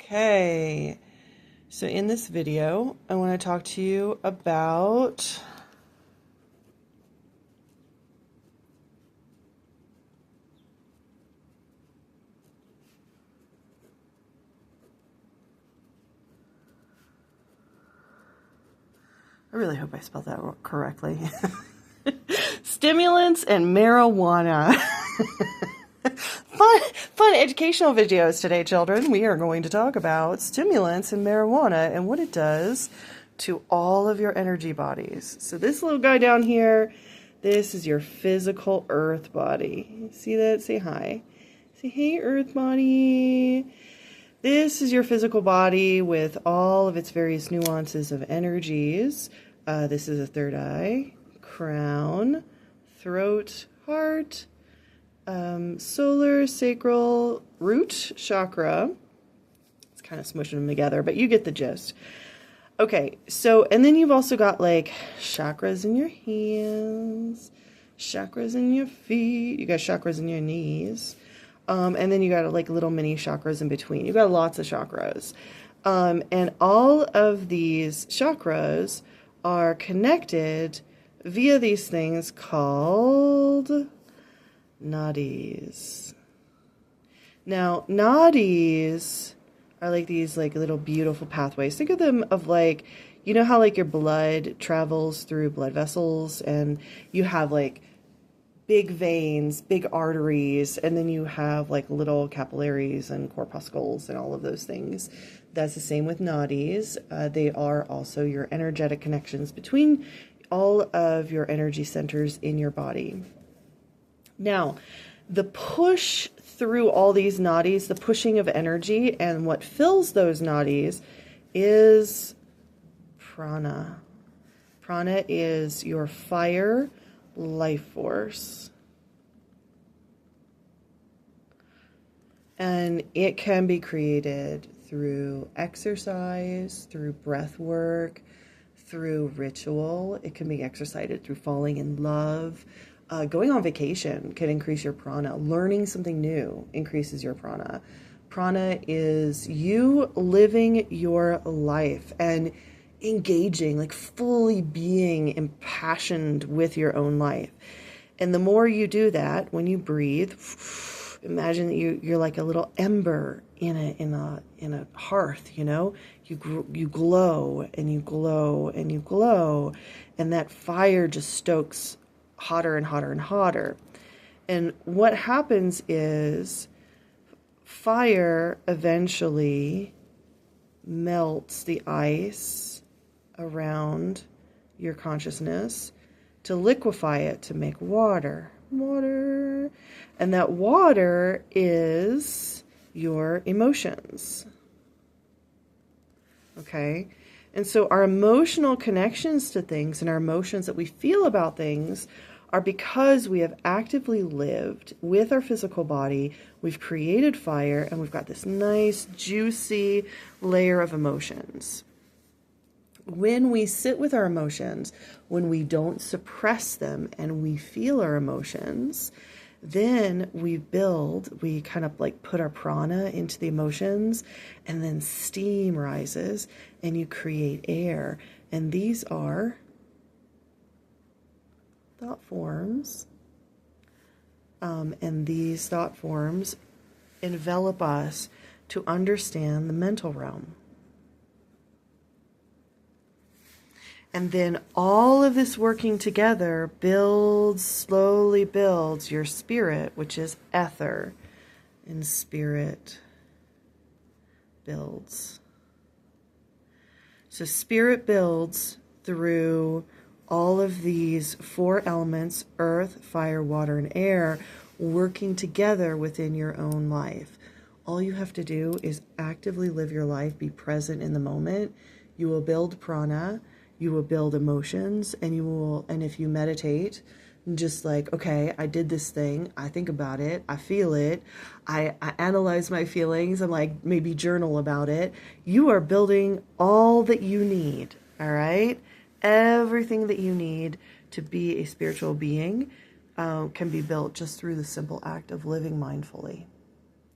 Okay, so in this video, I want to talk to you about I really hope I spelled that correctly. Stimulants and marijuana. Fun educational videos today, children. We are going to talk about stimulants and marijuana and what it does to all of your energy bodies. So this little guy down here, this is your physical earth body. See that? Say hi. Say, hey, earth body. This is your physical body with all of its various nuances of energies. This is a third eye, crown, throat, heart, solar, sacral, root, chakra. It's kind of smushing them together, but you get the gist. Okay, so, and then you've also got like chakras in your hands, chakras in your feet, you got chakras in your knees, and then you got like little mini chakras in between. You got lots of chakras. And all of these chakras are connected via these things called nadis. Now, nadis are like these like little beautiful pathways. Think of them of like, you know how like your blood travels through blood vessels and you have like big veins, big arteries, and then you have like little capillaries and corpuscles and all of those things. That's the same with nadis. They are also your energetic connections between all of your energy centers in your body. Now, the push through all these nadis, the pushing of energy, and what fills those nadis is prana. Prana is your fire life force. And it can be created through exercise, through breath work, through ritual. It can be exercised through falling in love. Going on vacation can increase your prana. Learning something new increases your prana. Prana is you living your life and engaging, like fully being impassioned with your own life. And the more you do that, when you breathe, imagine that you're like a little ember in a hearth, you know? You glow and you glow and you glow, and that fire just stokes hotter and hotter and hotter. And what happens is fire eventually melts the ice around your consciousness to liquefy it to make water. And that water is your emotions. Okay? And so our emotional connections to things and our emotions that we feel about things are because we have actively lived with our physical body, we've created fire, and we've got this nice, juicy layer of emotions. When we sit with our emotions, when we don't suppress them and we feel our emotions, then we kind of like put our prana into the emotions, and then steam rises and you create air. And these are thought forms. And these thought forms envelop us to understand the mental realm. And then all of this working together slowly builds your spirit, which is ether. And spirit builds. So spirit builds through all of these four elements, earth, fire, water, and air, working together within your own life. All you have to do is actively live your life, be present in the moment. You will build prana. You will build emotions, and if you meditate, just like, okay, I did this thing, I think about it, I feel it, I analyze my feelings, and like maybe journal about it, you are building all that you need, all right? Everything that you need to be a spiritual being can be built just through the simple act of living mindfully.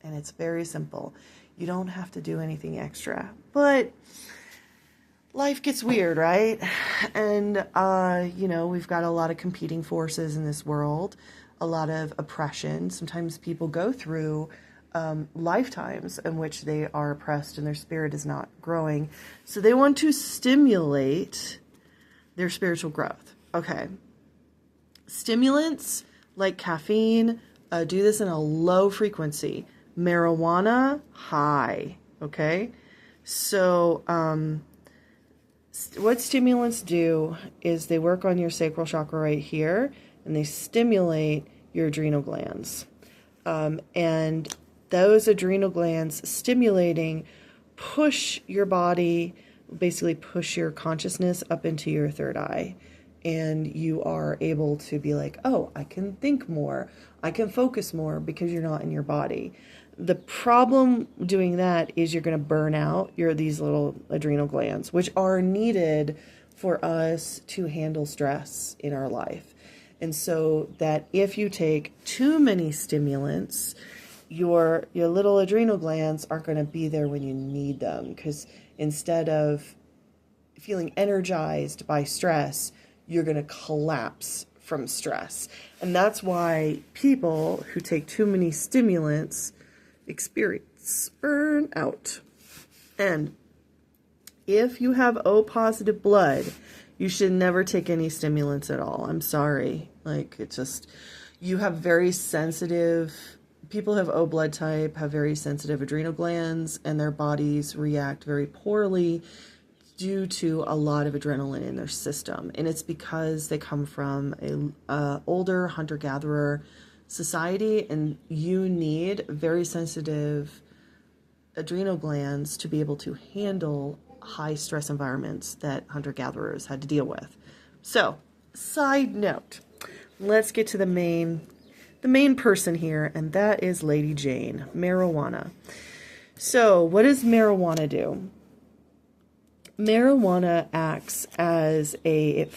And it's very simple. You don't have to do anything extra. But life gets weird, right? And, we've got a lot of competing forces in this world, a lot of oppression. Sometimes people go through lifetimes in which they are oppressed and their spirit is not growing. So they want to stimulate their spiritual growth. Okay. Stimulants like caffeine do this in a low frequency. Marijuana, high. Okay. So, what stimulants do is they work on your sacral chakra right here, and they stimulate your adrenal glands. And those adrenal glands stimulating push your body, basically push your consciousness up into your third eye. And you are able to be like, oh, I can think more. I can focus more because you're not in your body. The problem doing that is you're going to burn out these little adrenal glands, which are needed for us to handle stress in our life. And so that if you take too many stimulants, your little adrenal glands aren't going to be there when you need them, because instead of feeling energized by stress, you're going to collapse from stress. And that's why people who take too many stimulants experience burnout. And if you have O positive blood, you should never take any stimulants at all. I'm sorry. You have very sensitive, people who have O blood type have very sensitive adrenal glands, and their bodies react very poorly due to a lot of adrenaline in their system. And it's because they come from a older hunter-gatherer society, and you need very sensitive adrenal glands to be able to handle high stress environments that hunter-gatherers had to deal with. So, side note, let's get to the main person here, and that is Lady Jane, marijuana. So, what does marijuana do? Marijuana acts as a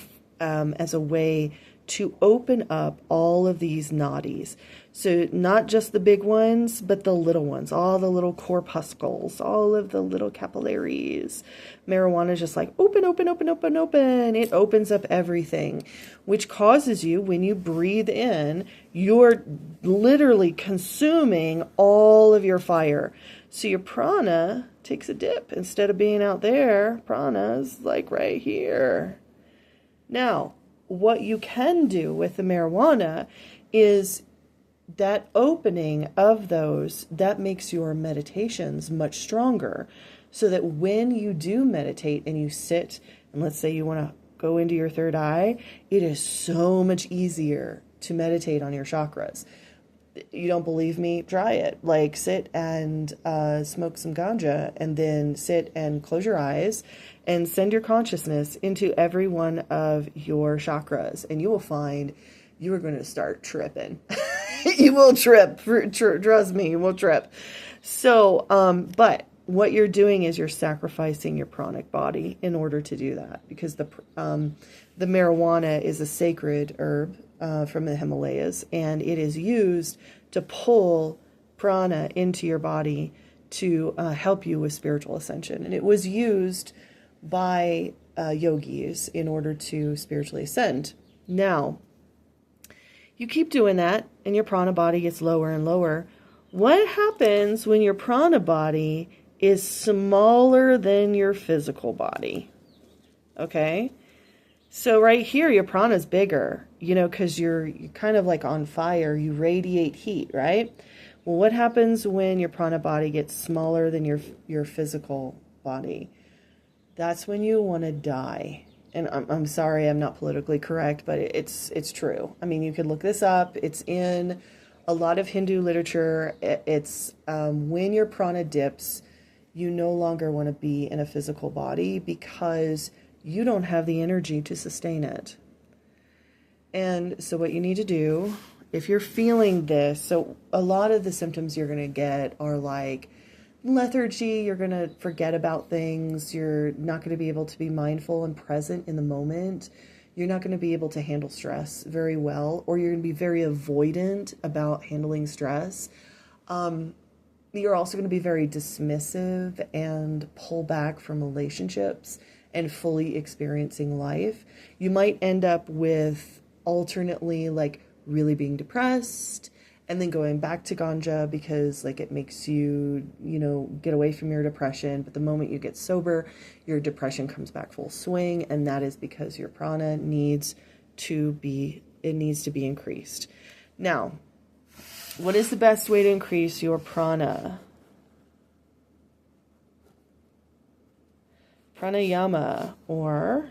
way to open up all of these nadis. So not just the big ones, but the little ones, all the little corpuscles, all of the little capillaries. Marijuana is just like open, open, open, open, open. It opens up everything, which causes you, when you breathe in, you're literally consuming all of your fire. So your prana takes a dip. Instead of being out there, prana's like right here. Now, what you can do with the marijuana is that opening of those, that makes your meditations much stronger, so that when you do meditate and you sit, and let's say you want to go into your third eye, it is so much easier to meditate on your chakras. You don't believe me? Try it. Like, sit and smoke some ganja, and then sit and close your eyes and send your consciousness into every one of your chakras, and you will find you are going to start tripping. You will trip. Trust me, you will trip. So, but what you're doing is you're sacrificing your pranic body in order to do that, because the marijuana is a sacred herb from the Himalayas, and it is used to pull prana into your body to help you with spiritual ascension. And it was used by yogis in order to spiritually ascend. Now, you keep doing that, and your prana body gets lower and lower. What happens when your prana body is smaller than your physical body? Okay? So right here, your prana is bigger, because you're kind of like on fire. You radiate heat, right? Well, what happens when your prana body gets smaller than your physical body? That's when you want to die. And I'm sorry, I'm not politically correct, but it's true. I mean, you could look this up. It's in a lot of Hindu literature. It's when your prana dips, you no longer want to be in a physical body because you don't have the energy to sustain it. And so what you need to do, if you're feeling this, so a lot of the symptoms you're going to get are like lethargy. You're going to forget about things. You're not going to be able to be mindful and present in the moment. You're not going to be able to handle stress very well, or you're going to be very avoidant about handling stress. You're also going to be very dismissive and pull back from relationships and fully experiencing life. You might end up with alternately like really being depressed and then going back to ganja because like it makes you, get away from your depression. But the moment you get sober, your depression comes back full swing. And that is because your prana needs to be increased. Now, what is the best way to increase your prana? Pranayama, or...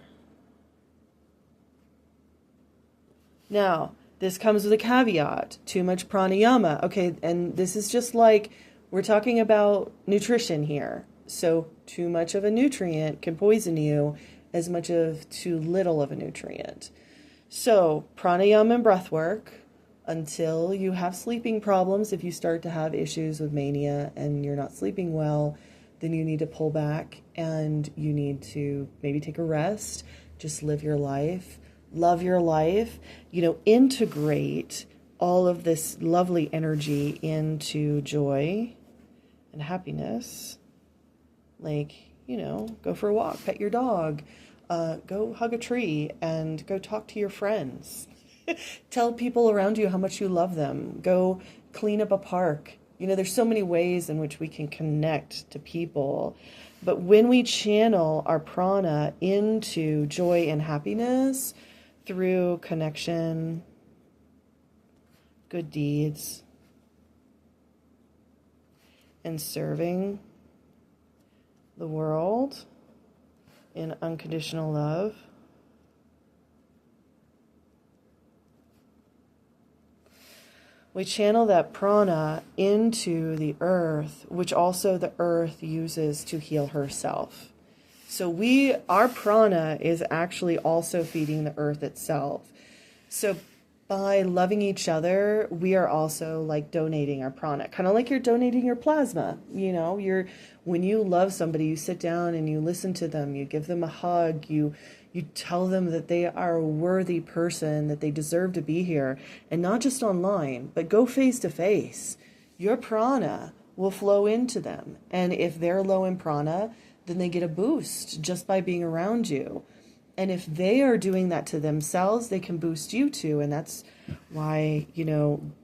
Now, this comes with a caveat. Too much pranayama. Okay, and this is just like, we're talking about nutrition here. So too much of a nutrient can poison you as much of too little of a nutrient. So pranayama and breath work until you have sleeping problems. If you start to have issues with mania and you're not sleeping well, then you need to pull back and you need to maybe take a rest. Just live your life. Love your life. Integrate all of this lovely energy into joy and happiness. Like, go for a walk, pet your dog, go hug a tree, and go talk to your friends. Tell people around you how much you love them. Go clean up a park. There's so many ways in which we can connect to people. But when we channel our prana into joy and happiness through connection, good deeds, and serving the world in unconditional love, we channel that prana into the earth, which also the earth uses to heal herself. So our prana is actually also feeding the earth itself. So by loving each other, we are also like donating our prana, kind of like you're donating your plasma. When you love somebody, you sit down and you listen to them, you give them a hug, you tell them that they are a worthy person, that they deserve to be here, and not just online, but go face to face. Your prana will flow into them. And if they're low in prana, then they get a boost just by being around you. And if they are doing that to themselves, they can boost you too. And that's why,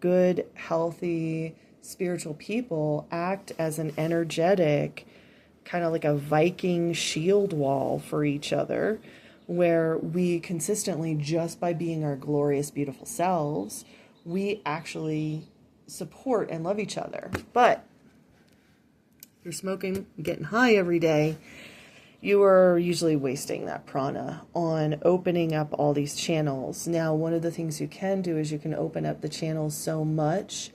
good, healthy, spiritual people act as an energetic, kind of like a Viking shield wall for each other, where we consistently, just by being our glorious, beautiful selves, we actually support and love each other. But if you're smoking, getting high every day, you are usually wasting that prana on opening up all these channels. Now, one of the things you can do is you can open up the channels so much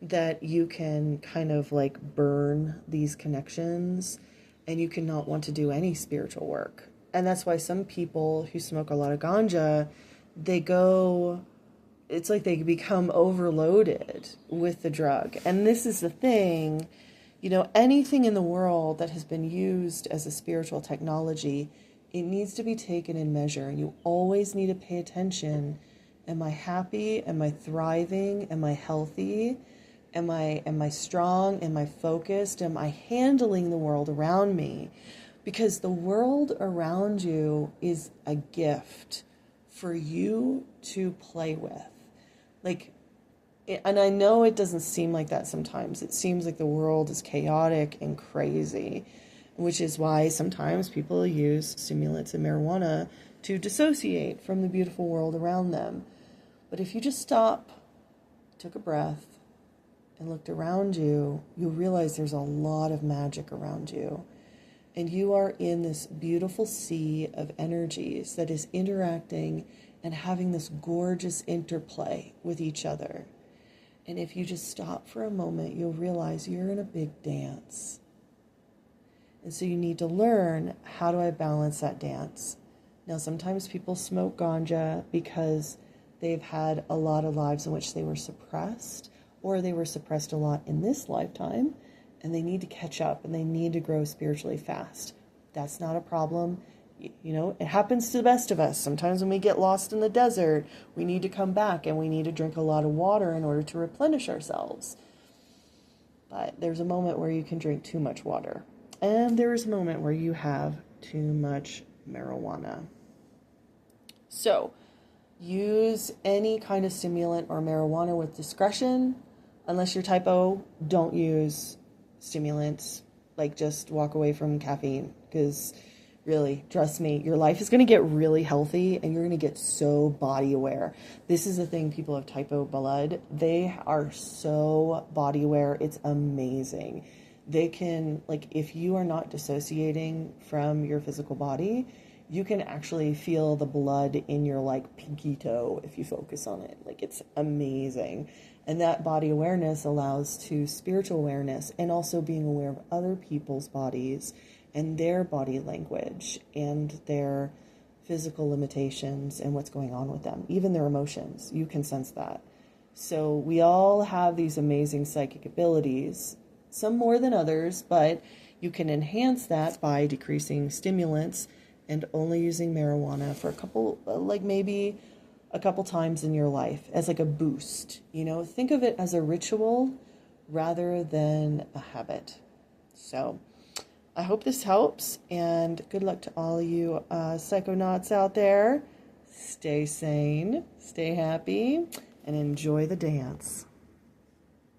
that you can kind of like burn these connections and you cannot want to do any spiritual work. And that's why some people who smoke a lot of ganja, it's like they become overloaded with the drug. And this is the thing, anything in the world that has been used as a spiritual technology, it needs to be taken in measure. And you always need to pay attention. Am I happy? Am I thriving? Am I healthy? Am I strong? Am I focused? Am I handling the world around me? Because the world around you is a gift for you to play with. And I know it doesn't seem like that sometimes. It seems like the world is chaotic and crazy, which is why sometimes people use stimulants and marijuana to dissociate from the beautiful world around them. But if you just stop, took a breath, and looked around you, you'll realize there's a lot of magic around you. And you are in this beautiful sea of energies that is interacting and having this gorgeous interplay with each other. And if you just stop for a moment, you'll realize you're in a big dance. And so you need to learn, how do I balance that dance? Now, sometimes people smoke ganja because they've had a lot of lives in which they were suppressed, or they were suppressed a lot in this lifetime, and they need to catch up and they need to grow spiritually fast. That's not a problem. It happens to the best of us. Sometimes when we get lost in the desert, we need to come back and we need to drink a lot of water in order to replenish ourselves. But there's a moment where you can drink too much water. And there's a moment where you have too much marijuana. So, use any kind of stimulant or marijuana with discretion. Unless you're type O, don't use stimulants. Like, just walk away from caffeine. Because, really, trust me, your life is going to get really healthy and you're going to get so body aware. This is the thing, people have type O blood. They are so body aware. It's amazing. They can, like, if you are not dissociating from your physical body, you can actually feel the blood in your, like, pinky toe if you focus on it. Like, it's amazing. And that body awareness allows to spiritual awareness and also being aware of other people's bodies and their body language and their physical limitations and what's going on with them, even their emotions. You can sense that. So we all have these amazing psychic abilities, some more than others, but you can enhance that by decreasing stimulants and only using marijuana for a couple, like maybe a couple times in your life as like a boost. You know, think of it as a ritual rather than a habit. So I hope this helps, and good luck to all you psychonauts out there. Stay sane, stay happy, and enjoy the dance.